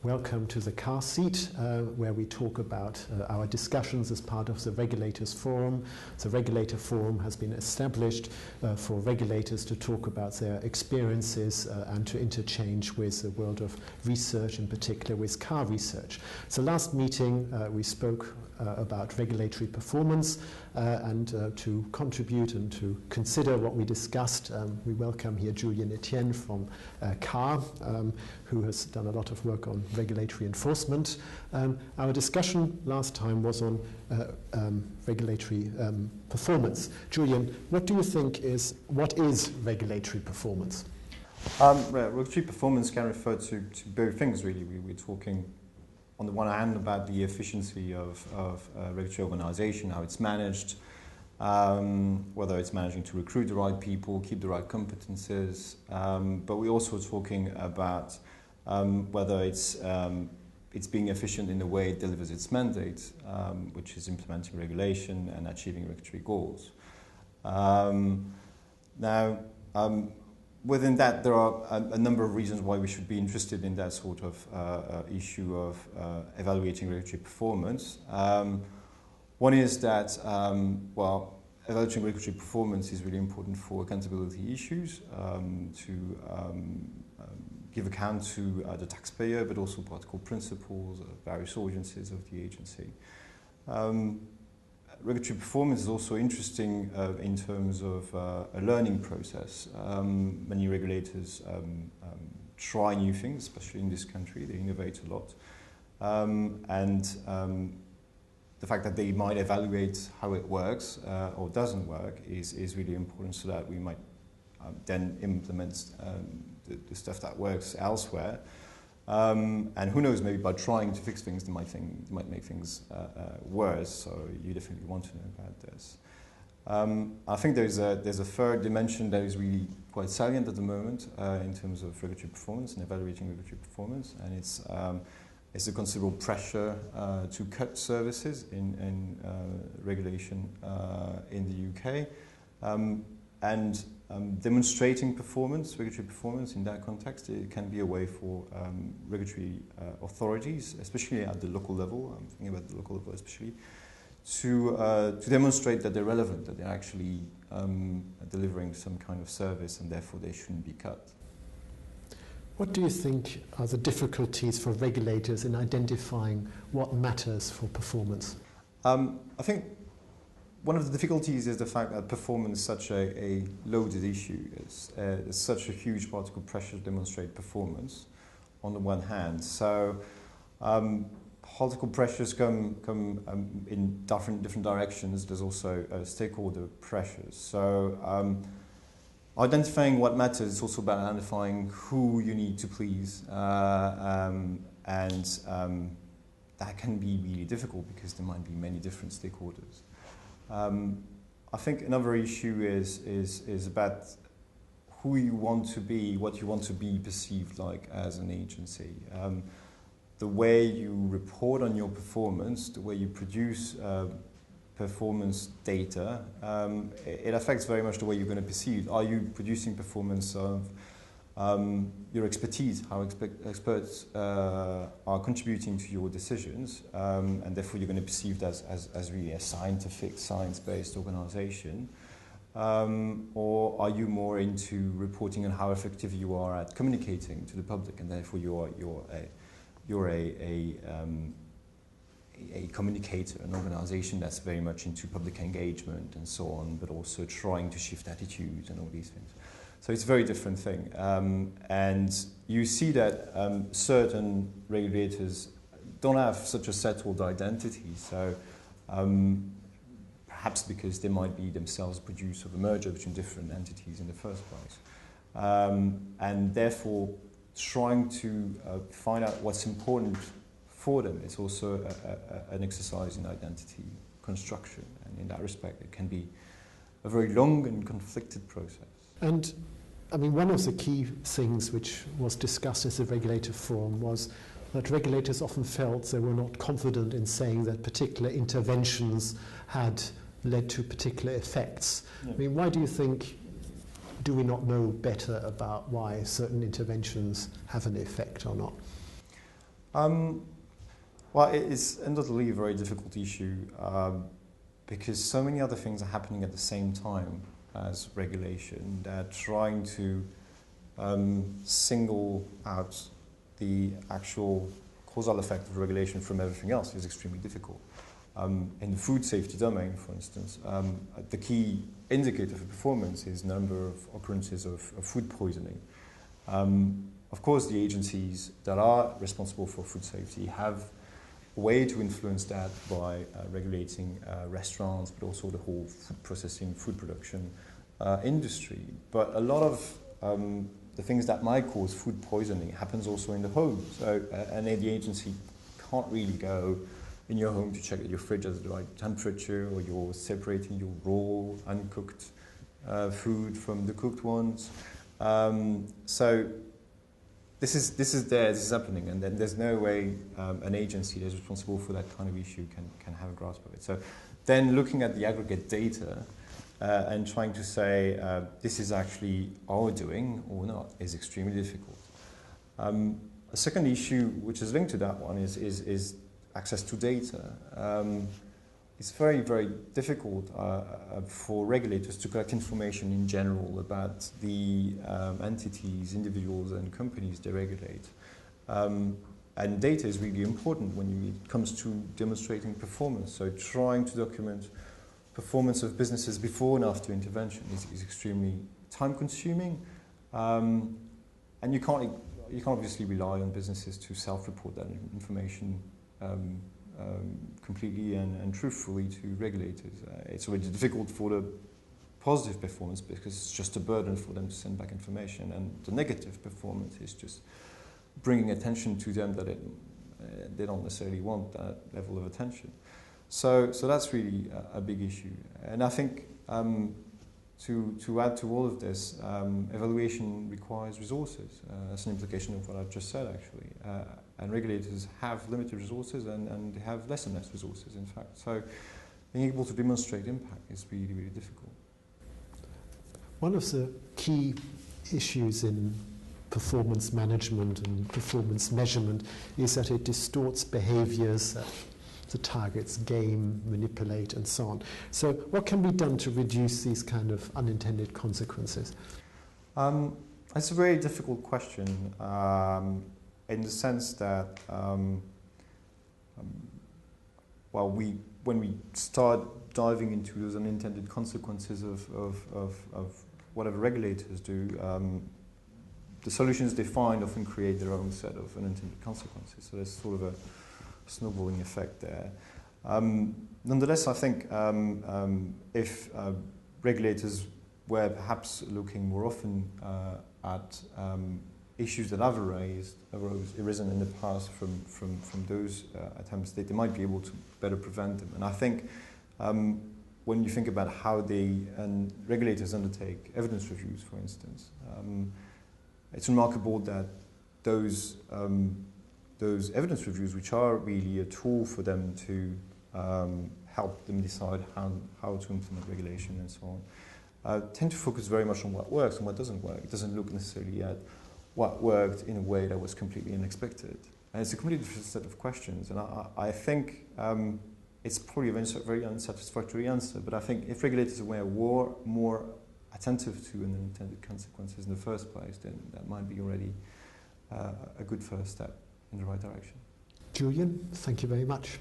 Welcome to the car seat, where we talk about our discussions as part of the Regulators Forum. The Regulator Forum has been established for regulators to talk about their experiences and to interchange with the world of research, in particular with car research. So last meeting we spoke about regulatory performance and to contribute and to consider what we discussed, we welcome here Julien Etienne from CAR, who has done a lot of work on regulatory enforcement. Our discussion last time was on regulatory performance. Julien, what do you think what is regulatory performance? Regulatory performance can refer to both things, really. We're talking on the one hand about the efficiency of regulatory organization, how it's managed, whether it's managing to recruit the right people, keep the right competences, but we're also talking about whether it's being efficient in the way it delivers its mandate, which is implementing regulation and achieving regulatory goals. Within that, there are a number of reasons why we should be interested in that sort of issue of evaluating regulatory performance. One is that, evaluating regulatory performance is really important for accountability issues, to give account to the taxpayer, but also practical principles, various audiences of the agency. Regulatory performance is also interesting in terms of a learning process. Many regulators try new things, especially in this country. They innovate a lot. The fact that they might evaluate how it works or doesn't work is really important, so that we might then implement the stuff that works elsewhere. And who knows, maybe by trying to fix things, they might make things worse. So you definitely want to know about this. I think there's a third dimension that is really quite salient at the moment in terms of regulatory performance and evaluating regulatory performance, and it's a considerable pressure to cut services in regulation in the UK. Demonstrating regulatory performance in that context, it can be a way for regulatory authorities, especially at the local level, I'm thinking about the local level especially, to demonstrate that they're relevant, that they're actually delivering some kind of service, and therefore they shouldn't be cut. What do you think are the difficulties for regulators in identifying what matters for performance? I think one of the difficulties is the fact that performance is such a loaded issue. It's such a huge particle pressure to demonstrate performance on the one hand. So particle pressures come in different directions. There's also stakeholder pressures. So identifying what matters is also about identifying who you need to please. That can be really difficult because there might be many different stakeholders. I think another issue is about who you want to be, what you want to be perceived like as an agency. The way you report on your performance, the way you produce performance data, it affects very much the way you're going to perceive. Are you producing performance of your expertise, how experts are contributing to your decisions, and therefore you're going to be perceived as really a scientific, science-based organization, or are you more into reporting on how effective you are at communicating to the public, and therefore you're a communicator, an organization that's very much into public engagement and so on, but also trying to shift attitudes and all these things. So it's a very different thing. And you see that certain regulators don't have such a settled identity. So perhaps because they might be themselves a producer of a merger between different entities in the first place. And therefore, trying to find out what's important for them is also an exercise in identity construction. And in that respect, it can be a very long and conflicted process. And I mean, one of the key things which was discussed at the Regulator Forum was that regulators often felt they were not confident in saying that particular interventions had led to particular effects. Yeah. I mean, why do you think, do we not know better about why certain interventions have an effect or not? Well, it is undoubtedly a very difficult issue because so many other things are happening at the same time as regulation that trying to single out the actual causal effect of regulation from everything else is extremely difficult. In the food safety domain, for instance, the key indicator for performance is number of occurrences of food poisoning. Of course, the agencies that are responsible for food safety have a way to influence that by regulating restaurants, but also the whole food processing, food production industry. But a lot of the things that might cause food poisoning happens also in the home. So, and the agency can't really go in your home to check that your fridge has the right temperature, or you're separating your raw, uncooked food from the cooked ones. So this is happening, and then there's no way an agency that's responsible for that kind of issue can have a grasp of it. So then looking at the aggregate data and trying to say this is actually our doing or not is extremely difficult. A second issue which is linked to that one is access to data. It's very, very difficult for regulators to collect information in general about the entities, individuals and companies they regulate. And data is really important when it comes to demonstrating performance. So trying to document performance of businesses before and after intervention is extremely time consuming. And you can't obviously rely on businesses to self-report that information completely and truthfully to regulators. It's already difficult for the positive performance because it's just a burden for them to send back information, and the negative performance is just bringing attention to them that they don't necessarily want that level of attention. So that's really a big issue. And I think to add to all of this, evaluation requires resources. That's an implication of what I've just said, actually. And regulators have limited resources and they have less and less resources, in fact. So being able to demonstrate impact is really, really difficult. One of the key issues in performance management and performance measurement is that it distorts behaviors that the targets game, manipulate, and so on. So what can be done to reduce these kind of unintended consequences? It's a very difficult question in the sense that, when we start diving into those unintended consequences of whatever regulators do, the solutions they find often create their own set of unintended consequences. So there's sort of a snowballing effect there. Nonetheless, I think if regulators were perhaps looking more often at issues that have arisen in the past from those attempts, they might be able to better prevent them. And I think when you think about how regulators undertake evidence reviews, for instance, it's remarkable that those evidence reviews, which are really a tool for them to help them decide how to implement regulation and so on, tend to focus very much on what works and what doesn't work. It doesn't look necessarily at what worked in a way that was completely unexpected. And it's a completely different set of questions. And I think it's probably a very unsatisfactory answer, but I think if regulators were more attentive to unintended consequences in the first place, then that might be already a good first step in the right direction. Julien, thank you very much.